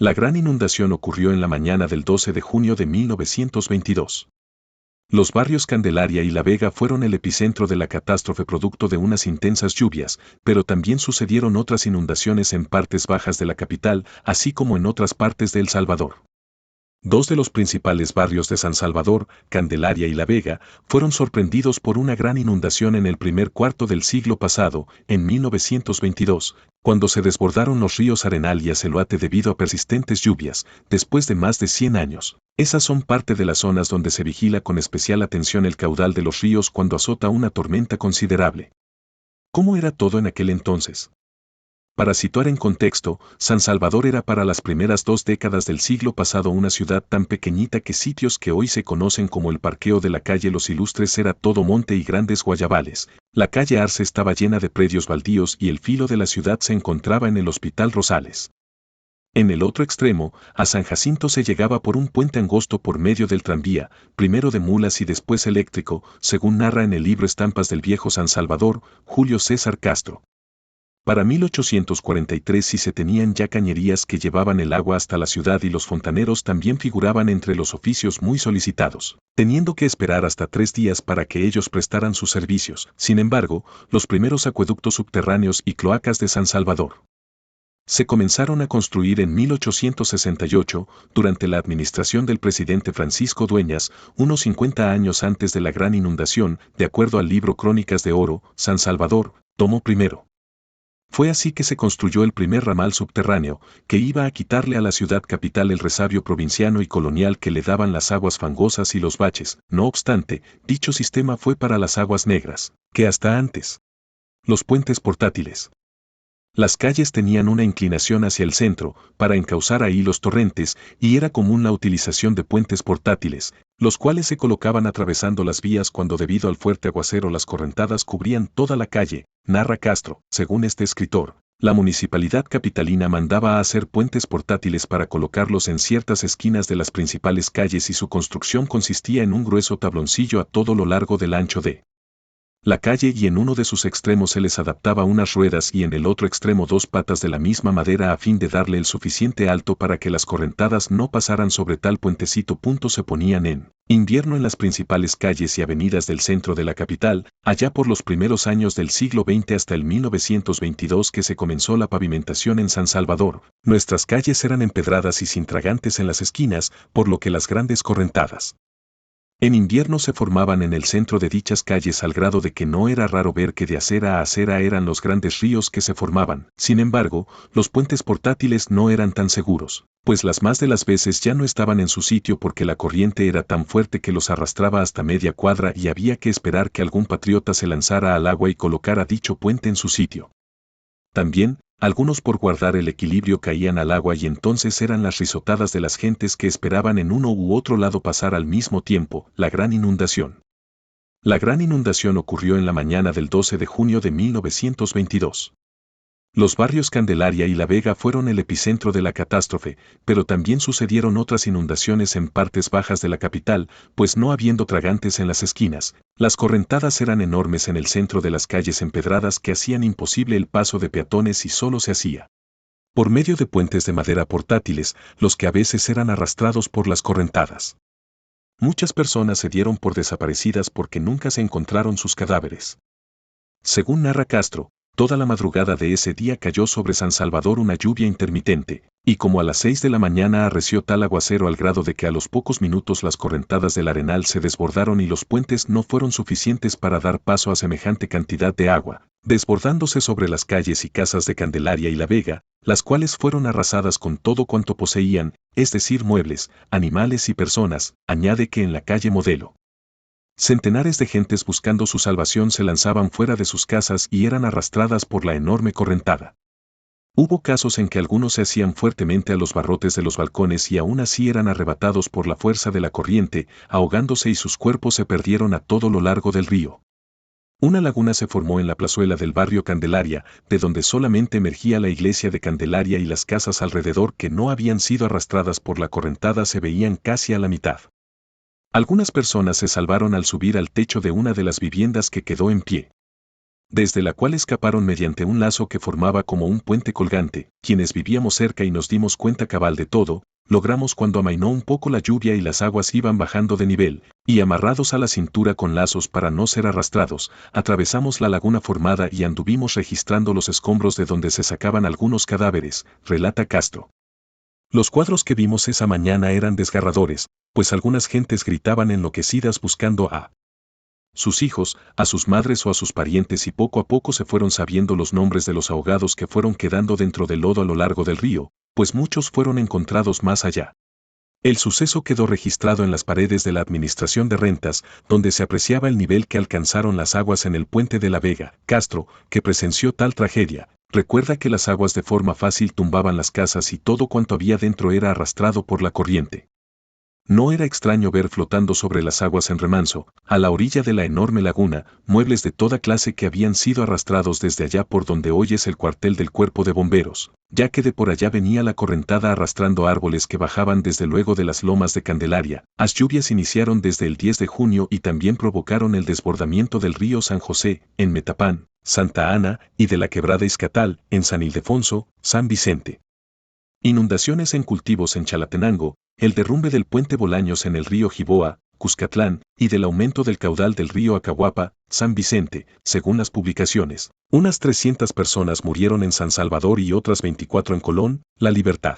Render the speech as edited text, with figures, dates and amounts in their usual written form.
La gran inundación ocurrió en la mañana del 12 de junio de 1922. Los barrios Candelaria y La Vega fueron el epicentro de la catástrofe producto de unas intensas lluvias, pero también sucedieron otras inundaciones en partes bajas de la capital, así como en otras partes de El Salvador. Dos de los principales barrios de San Salvador, Candelaria y La Vega, fueron sorprendidos por una gran inundación en el primer cuarto del siglo pasado, en 1922, cuando se desbordaron los ríos Arenal y Aceloate debido a persistentes lluvias, después de más de 100 años. Esas son parte de las zonas donde se vigila con especial atención el caudal de los ríos cuando azota una tormenta considerable. ¿Cómo era todo en aquel entonces? Para situar en contexto, San Salvador era para las primeras 2 décadas del siglo pasado una ciudad tan pequeñita que sitios que hoy se conocen como el parqueo de la calle Los Ilustres era todo monte y grandes guayabales. La calle Arce estaba llena de predios baldíos y el filo de la ciudad se encontraba en el Hospital Rosales. En el otro extremo, a San Jacinto se llegaba por un puente angosto por medio del tranvía, primero de mulas y después eléctrico, según narra en el libro Estampas del Viejo San Salvador, Julio César Castro. Para 1843 sí se tenían ya cañerías que llevaban el agua hasta la ciudad y los fontaneros también figuraban entre los oficios muy solicitados, teniendo que esperar hasta 3 días para que ellos prestaran sus servicios. Sin embargo, los primeros acueductos subterráneos y cloacas de San Salvador se comenzaron a construir en 1868, durante la administración del presidente Francisco Dueñas, unos 50 años antes de la gran inundación, de acuerdo al libro Crónicas de Oro, San Salvador, tomo primero. Fue así que se construyó el primer ramal subterráneo, que iba a quitarle a la ciudad capital el resabio provinciano y colonial que le daban las aguas fangosas y los baches. No obstante, dicho sistema fue para las aguas negras, que hasta antes. Los puentes portátiles. Las calles tenían una inclinación hacia el centro, para encauzar ahí los torrentes, y era común la utilización de puentes portátiles, los cuales se colocaban atravesando las vías cuando debido al fuerte aguacero las correntadas cubrían toda la calle, narra Castro. Según este escritor, la municipalidad capitalina mandaba a hacer puentes portátiles para colocarlos en ciertas esquinas de las principales calles y su construcción consistía en un grueso tabloncillo a todo lo largo del ancho de la calle y en uno de sus extremos se les adaptaba unas ruedas y en el otro extremo 2 patas de la misma madera a fin de darle el suficiente alto para que las correntadas no pasaran sobre tal puentecito. Se ponían en invierno en las principales calles y avenidas del centro de la capital, allá por los primeros años del siglo XX hasta el 1922 que se comenzó la pavimentación en San Salvador. Nuestras calles eran empedradas y sin tragantes en las esquinas, por lo que las grandes correntadas en invierno se formaban en el centro de dichas calles al grado de que no era raro ver que de acera a acera eran los grandes ríos que se formaban. Sin embargo, los puentes portátiles no eran tan seguros, pues las más de las veces ya no estaban en su sitio porque la corriente era tan fuerte que los arrastraba hasta media cuadra y había que esperar que algún patriota se lanzara al agua y colocara dicho puente en su sitio. También, algunos por guardar el equilibrio caían al agua y entonces eran las risotadas de las gentes que esperaban en uno u otro lado pasar al mismo tiempo. La gran inundación. La gran inundación ocurrió en la mañana del 12 de junio de 1922. Los barrios Candelaria y La Vega fueron el epicentro de la catástrofe, pero también sucedieron otras inundaciones en partes bajas de la capital, pues no habiendo tragantes en las esquinas, las correntadas eran enormes en el centro de las calles empedradas que hacían imposible el paso de peatones y solo se hacía por medio de puentes de madera portátiles, los que a veces eran arrastrados por las correntadas. Muchas personas se dieron por desaparecidas porque nunca se encontraron sus cadáveres. Según narra Castro, toda la madrugada de ese día cayó sobre San Salvador una lluvia intermitente, y como a las 6 de la mañana arreció tal aguacero al grado de que a los pocos minutos las correntadas del Arenal se desbordaron y los puentes no fueron suficientes para dar paso a semejante cantidad de agua, desbordándose sobre las calles y casas de Candelaria y La Vega, las cuales fueron arrasadas con todo cuanto poseían, es decir, muebles, animales y personas. Añade que en la calle Modelo, centenares de gentes buscando su salvación se lanzaban fuera de sus casas y eran arrastradas por la enorme correntada. Hubo casos en que algunos se hacían fuertemente a los barrotes de los balcones y aún así eran arrebatados por la fuerza de la corriente, ahogándose y sus cuerpos se perdieron a todo lo largo del río. Una laguna se formó en la plazuela del barrio Candelaria, de donde solamente emergía la iglesia de Candelaria y las casas alrededor que no habían sido arrastradas por la correntada se veían casi a la mitad. Algunas personas se salvaron al subir al techo de una de las viviendas que quedó en pie. desde la cual escaparon mediante un lazo que formaba como un puente colgante. Quienes vivíamos cerca y nos dimos cuenta cabal de todo, logramos cuando amainó un poco la lluvia y las aguas iban bajando de nivel, y amarrados a la cintura con lazos para no ser arrastrados, atravesamos la laguna formada y anduvimos registrando los escombros de donde se sacaban algunos cadáveres, relata Castro. Los cuadros que vimos esa mañana eran desgarradores, pues algunas gentes gritaban enloquecidas buscando a sus hijos, a sus madres o a sus parientes, y poco a poco se fueron sabiendo los nombres de los ahogados que fueron quedando dentro del lodo a lo largo del río, pues muchos fueron encontrados más allá. El suceso quedó registrado en las paredes de la Administración de Rentas, donde se apreciaba el nivel que alcanzaron las aguas en el puente de la Vega. Castro, que presenció tal tragedia, recuerda que las aguas de forma fácil tumbaban las casas y todo cuanto había dentro era arrastrado por la corriente. No era extraño ver flotando sobre las aguas en remanso, a la orilla de la enorme laguna, muebles de toda clase que habían sido arrastrados desde allá por donde hoy es el cuartel del cuerpo de bomberos, ya que de por allá venía la correntada arrastrando árboles que bajaban desde luego de las lomas de Candelaria. Las lluvias iniciaron desde el 10 de junio y también provocaron el desbordamiento del río San José, en Metapán, Santa Ana, y de la quebrada Izcatal, en San Ildefonso, San Vicente. Inundaciones en cultivos en Chalatenango, el derrumbe del puente Bolaños en el río Jiboa, Cuscatlán, y del aumento del caudal del río Acahuapa, San Vicente, según las publicaciones. Unas 300 personas murieron en San Salvador y otras 24 en Colón, La Libertad.